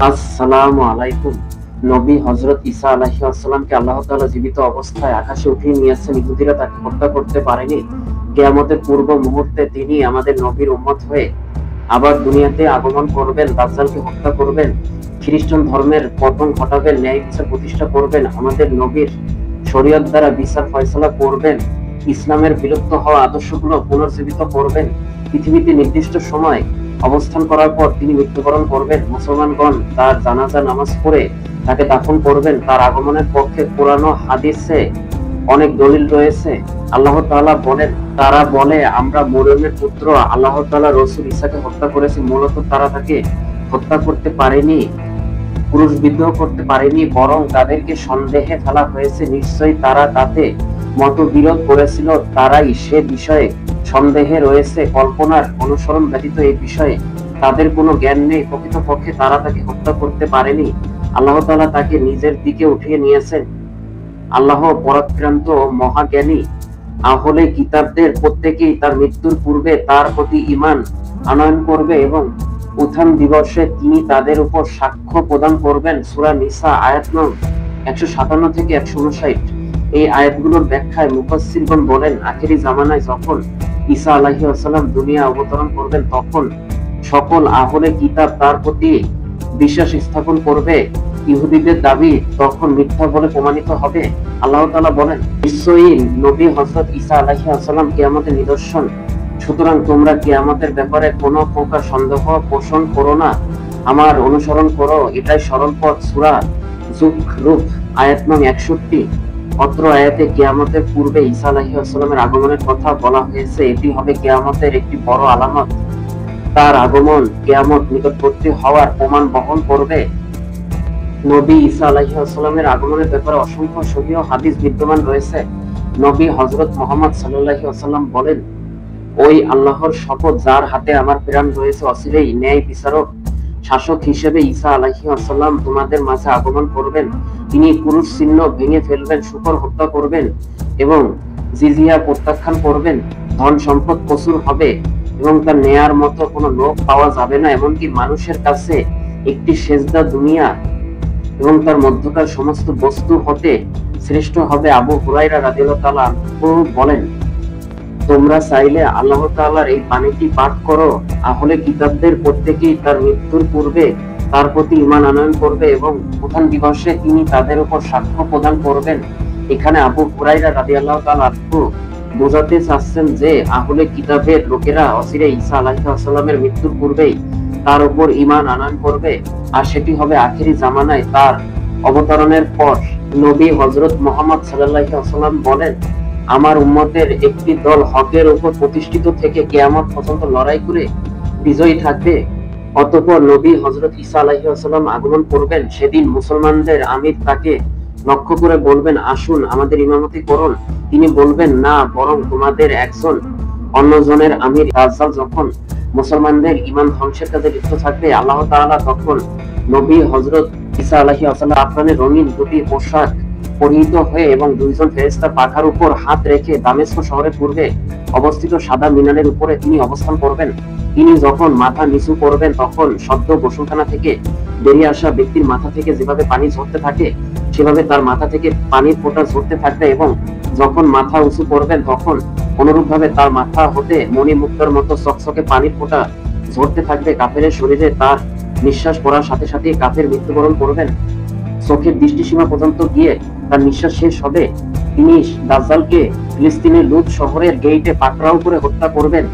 আসসালামু আলাইকুম। নবী হযরত ঈসা আলাইহিস সালামকে আল্লাহ তাআলা জীবিত অবস্থায় আকাশে উঠিয়ে নিয়েছেন। ইহুদীরা তাকে হত্যা করতে পারেনি। কিয়ামতের পূর্ব মুহূর্তে তিনি আমাদের নবীর উম্মত হয়ে আবার দুনিয়াতে আগমন করবেন, দাজ্জালকে হত্যা করবেন, খ্রিস্টান ধর্মের পতন ঘটাবেন, ন্যায় বিচার প্রতিষ্ঠা করবেন, আমাদের নবীর শরীয়ত দ্বারা বিচার ফয়সালা করবেন, ইসলামের বিলুপ্ত হওয়া আদর্শগুলো পুনর্জীবিত করবেন। পৃথিবীতে নির্দিষ্ট সময় অবস্থান করার পর তিনি মৃত্যুবরণ করবেন। মুসলমানগণ তার জানাজা নামাজ পড়ে তাকে দাফন করবেন। তার আগমনের পক্ষে কোরআন ও হাদিসে অনেক দলিল রয়েছে। আল্লাহ তাআলা বলেন, তারা বলে আমরা মরিয়মের পুত্র আল্লাহ তাআলা রাসূল ঈসাকে হত্যা করেছি। মূলত তারা তাকে হত্যা করতে পারেনি, পুরুষ বিদ্রোহ করতে পারেনি, বরং তাদেরকে সন্দেহে ফেলা হয়েছে। নিশ্চয়ই তারা তাতে মতবিরোধ করেছিল, তারাই সে বিষয়ে সন্দেহে রয়েছে। কল্পনার অনুসরণ ব্যতীত এই বিষয়ে তাদের কোনো জ্ঞান নেই। প্রকৃতপক্ষে তারা তাকে হত্যা করতে পারেনি। আল্লাহ তাআলা তাকে নিজের দিকে উঠিয়ে নিয়েছেন। আল্লাহ পরাক্রান্ত মহাজ্ঞানী। আহলে কিতাবদের প্রত্যেকেই তার মৃত্যুর পূর্বে তার প্রতি ঈমান আনয়ন করবে এবং উত্থান দিবসে তিনি তাদের উপর সাক্ষ্য প্রদান করবেন। সূরা নিসা আয়াত নং 157 থেকে 159। এই আয়াতগুলোর ব্যাখ্যায় মুফাসসিরগণ বলেন, আখেরি জামানায় যখন ঈসা আলাইহিস সালাম দুনিয়া অবতরণ করবেন তখন সকল আহলে কিতাব তার প্রতি বিশ্বাস স্থাপন করবে। ইহুদীদের দাবি তখন মিথ্যা বলে প্রমাণিত হবে। আল্লাহ তাআলা বলেন, নিশ্চয়ই নবী হযরত ঈসা আলাইহিস সালাম কিয়ামতের নিদর্শন। সুতরাং তোমরা কিয়ামতের ব্যাপারে কোনো প্রকার সন্দেহ পোষণ করো না, আমার অনুসরণ করো, এটাই সরল পথ। সূরা যুখরুফ আয়াত নং 61। অত্র আয়াতে কিয়ামতের পূর্বে ঈসা আলাইহিস সালামের আগমনের কথা বলা হয়েছে। এটি হবে কিয়ামতের একটি বড় আলামত। তার আগমন কিয়ামত নিকটবর্তী হওয়ার প্রমাণ বহন করবে। নবী ঈসা আলাইহিস সালামের আগমনের ব্যাপারে অসংখ্য সহিহ হাদিস বিদ্যমান রয়েছে। নবী হযরত মুহাম্মদ সাল্লাল্লাহু আলাইহি ওয়াসাল্লাম বলেন, ওই আল্লাহর শপথ যার হাতে আমার প্রাণ রয়েছে, অচিরেই ন্যায় বিচারক শাসক হিসেবে ঈসা আলাইহিস সালাম তোমাদের মাঝে আগমন করবেন। তিনি পুরুষ চিহ্ন ভেঙে ফেলবেন, শূকর হত্যা করবেন এবং জিজিয়া প্রত্যাখ্যান করবেন। ধন সম্পদ প্রচুর হবে এবং তার নেয়ার মতো কোনো লোক পাওয়া যাবে না। এমনকি মানুষের কাছে একটি সেজদা দুনিয়া এবং তার মধ্যকার সমস্ত বস্তু হতে শ্রেষ্ঠ হবে। আবু হুরায়রা রাদিয়াল্লাহু তাআলা আনহু বলেন, তোমরা চাইলে আল্লাহ তাআলার এই বাণীটি পাঠ করো। আহলে কিতাবদের প্রত্যেকেই তার মৃত্যুর পূর্বে তার প্রতি ঈমান আনয়ন করবে এবং উত্থান দিবসে তিনি তাদের উপর সাক্ষ্য প্রদান করবেন। এখানে আবু হুরায়রা রাদিয়াল্লাহু তাআলা আনহু বোঝাতে চাচ্ছেন যে আহলে কিতাবের লোকেরা অচিরে ঈসা আলাইহিস সালামের মৃত্যুর পূর্বেই তার উপর ঈমান আনয়ন করবে, আর সেটি হবে আখেরি জামানায় তার অবতরণের পর। নবী হযরত মুহাম্মদ সাল্লাল্লাহু আলাইহি ওয়াসাল্লাম বলেন, আমার উম্মতের একটি দল হকের উপর প্রতিষ্ঠিত থেকে কিয়ামত পর্যন্ত লড়াই করে বিজয়ী থাকবে। অতঃপর নবী হযরত ঈসা আলাইহিস সালাম আগমন করবেন। সেদিন মুসলমানদের আমির তাকে লক্ষ্য করে বলবেন, আসুন আমাদের ইমামতি করুন। তিনি বলবেন, না, বরং তোমাদের একজন অন্যজনের আমির। দাজ্জাল যখন মুসলমানদের ঈমান ধ্বংসের কাজে লিপ্ত থাকবে, আল্লাহ তাআলা তখন নবী হযরত ঈসা আলাইহিস সালাম আপনার রঙিন দুটি পোশাক পরিহিত হয়ে এবং দুইজন ফেরেশতা পাখার উপর হাত রেখে দামেস্ক শহরের পূর্বে অবস্থিত সাদা মিনারের উপরে তিনি অবস্থান করবেন। তিনি যখন মাথা নিচু করবেন তখন সদ্য গোসলখানা থেকে বেরিয়ে আসা ব্যক্তির মাথা থেকে যেভাবে পানি ঝরতে থাকে সেভাবে তার মাথা থেকে পানির ফোঁটা ঝরতে থাকবে এবং যখন মাথা উঁচু করবেন তখন অনুরূপভাবে তার মাথা হতে মণিমুক্তার মতো চকচকে পানির ফোঁটা ঝরতে থাকবে। কাফেরের শরীরে তার নিঃশ্বাস পড়ার সাথে সাথে কাফের মৃত্যুবরণ করবেন। চোখের দৃষ্টিসীমা পর্যন্ত গিয়ে তার নিঃশ্বাস শেষ হবে। তিনি দাজ্জালকে ফিলিস্তিনের লুদ শহরের গেইটে পাকড়াও করে হত্যা করবেন।